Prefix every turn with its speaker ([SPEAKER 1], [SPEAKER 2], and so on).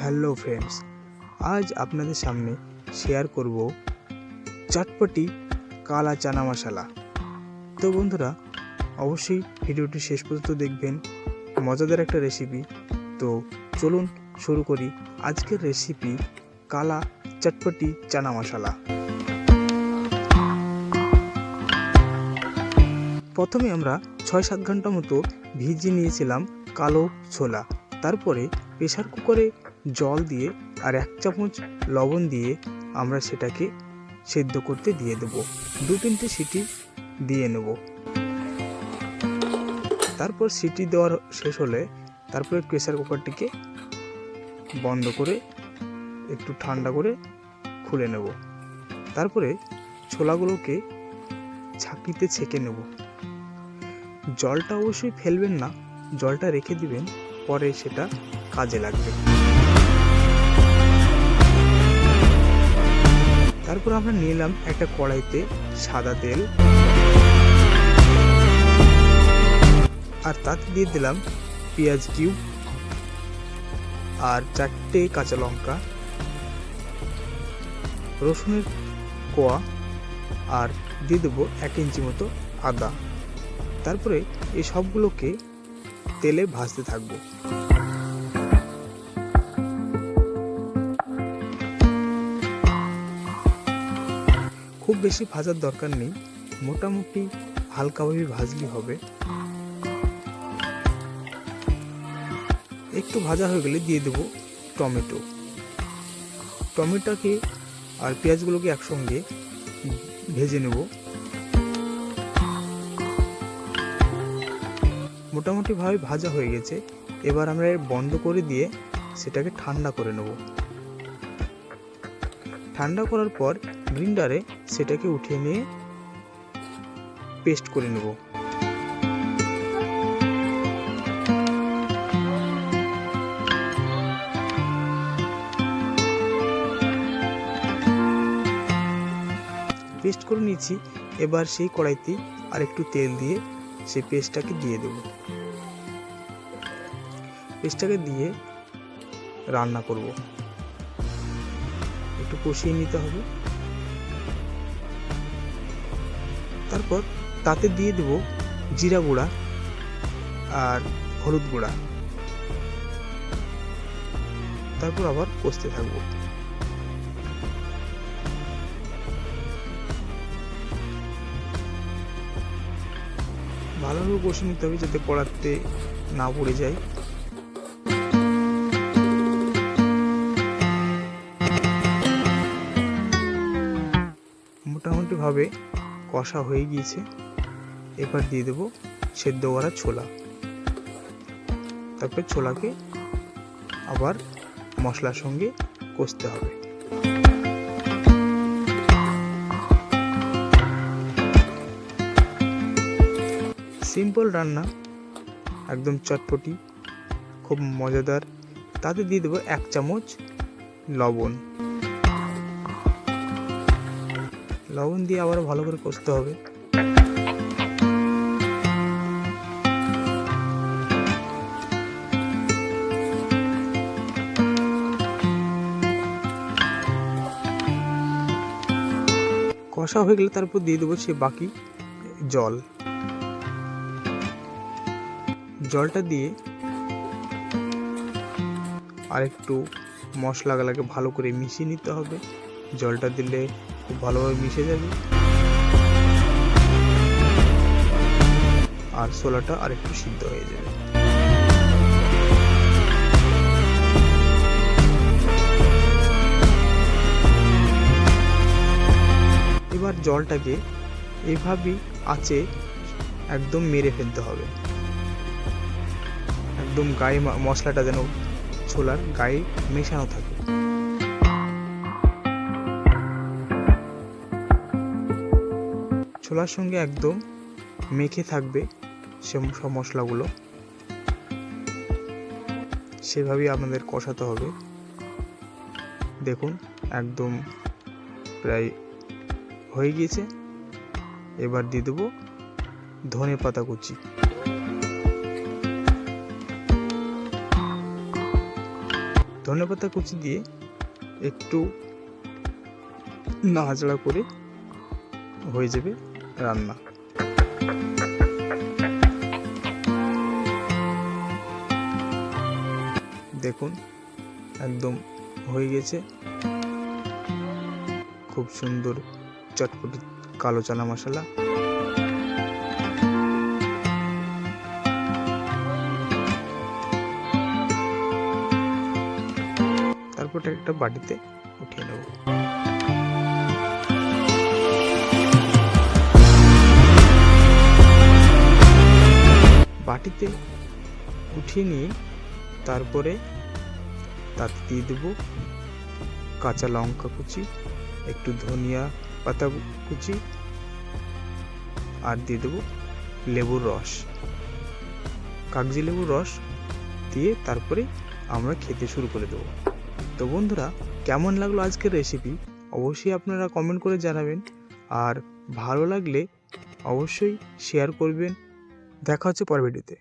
[SPEAKER 1] Hello friends, আজ আপনাদের সামনে শেয়ার করব চটপটি কালা চানা মশলা। তো বন্ধুরা, অবশ্যই ভিডিওটি শেষ পর্যন্ত দেখবেন, মজাদার একটা রেসিপি। তো চলুন শুরু করি আজকের রেসিপি, কালা চটপটি চানা মশলা। প্রথমে আমরা 6-7 ঘন্টা মতো ভিজিয়ে নিয়েছিলাম কালো ছোলা। তারপরে প্রেসার কুকারে জল দিয়ে আর 1 চামচ লবণ দিয়ে আমরা সেটাকে সেদ্ধ করতে দিয়ে দেব। 2-3টে সিটি দিয়ে নেব। তারপর সিটি দেওয়ার শেষ হলে তারপরে প্রেসার কুকারটিকে বন্ধ করে একটু ঠান্ডা করে খুলে নেব। তারপরে ছোলাগুলোকে ছাঁকনিতে ছেঁকে নেব। জলটা অবশ্যই ফেলবেন না, জলটা রেখে দিবেন, পরে সেটা কাজে লাগবে। তারপর আমরা নিলাম একটা কড়াইতে সাদা তেল, আর তাতে দিয়ে দিলাম পেঁয়াজ কিউব আর 4টে কাঁচা লঙ্কা, রসুনের কোয়া, আর দিয়ে দেবো 1 ইঞ্চি মতো আদা। তারপরে এই সবগুলোকে তেলে ভাজতে থাকবো। খুব বেশি ভাজার দরকার নেই, মোটামুটি হালকাভাবে ভাজলেই হবে। একটু ভাজা হয়ে গেলে দিয়ে দেবো টমেটোকে আর পেঁয়াজগুলোকে একসঙ্গে ভেজে নেব। মোটামুটি ভাবে ভাজা হয়ে গেছে। এবার আমরা বন্ধ করে দিয়ে সেটাকে ঠান্ডা করে নেব। ঠান্ডা করার পর গ্রাইন্ডারে সেটাকে উঠিয়ে নিয়ে পেস্ট করে নেব। পেস্ট করে নিয়েছি। এবার সেই কড়াইতে আর একটু তেল দিয়ে সেই পেস্টটাকে দিয়ে দেব। পেস্টটাকে দিয়ে রান্না করব, একটু কষিয়ে নিতে হবে। তারপর তাতে দিয়ে দেব জিরা গুঁড়া আর হলুদ গুঁড়া। তারপর আবার কষতে থাকবো। ভালোভাবে কষিয়ে নিতে হবে যাতে কড়াতে না পড়ে যায়। মোটামুটি ভাবে কষা হয়ে গিয়েছে। এবার দিয়ে দেবো সেদ্ধ করা ছোলা। তারপর ছোলাকে আবার মশলার সঙ্গে কষতে হবে। সিম্পল রান্না, একদম চটপটি, খুব মজাদার। তাতে দিয়ে দেবো 1 চামচ লবণ দিয়ে আবার ভালো করে কষতে হবে। কষা হয়ে গেলে তারপর দিয়ে দেবো সে বাকি জলটা দিয়ে আর একটু মশলাগুলোকে ভালো করে মিশিয়ে নিতে হবে। জলটা দিলে খুব ভালোভাবে মিশে যাবে আর ছোলাটা আর একটু সিদ্ধ হয়ে যাবে। এবার জলটাকে এইভাবেই আঁচে একদম মেরে ফেলতে হবে। একদম গায়ে মশলাটা যেন ছোলার গায়ে মেশানো থাকে। ছোলার সঙ্গে একদম মেখে থাকবে সব মশলাগুলো। সেভাবেই আমাদের কষাতে হবে। দেখুন একদম প্রায় হয়ে গিয়েছে। এবার দিয়ে দেবো ধনেপাতা কুচি। ধনেপাতা কুচি দিয়ে একটু নাড়াচাড়া করে হয়ে যাবে রান্না। দেখুন একদম হয়ে গেছে, খুব সুন্দর চটপটি কালো চানা মশলা। তারপর একটা বাটিতে উঠিয়ে নেব। বাটিতে উঠিয়ে নিয়ে তারপরে তাতে দিয়ে দেবো কাঁচা লঙ্কা কুচি, একটু ধনিয়া পাতা কুচি, আর দিয়ে দেবো লেবুর রস, কাগজি লেবুর রস দিয়ে তারপরে আমরা খেতে শুরু করে দেবো। তো বন্ধুরা, কেমন লাগলো আজকের রেসিপি অবশ্যই আপনারা কমেন্ট করে জানাবেন, আর ভালো লাগলে অবশ্যই শেয়ার করবেন। দেখা হচ্ছে পরের ভিডিওতে।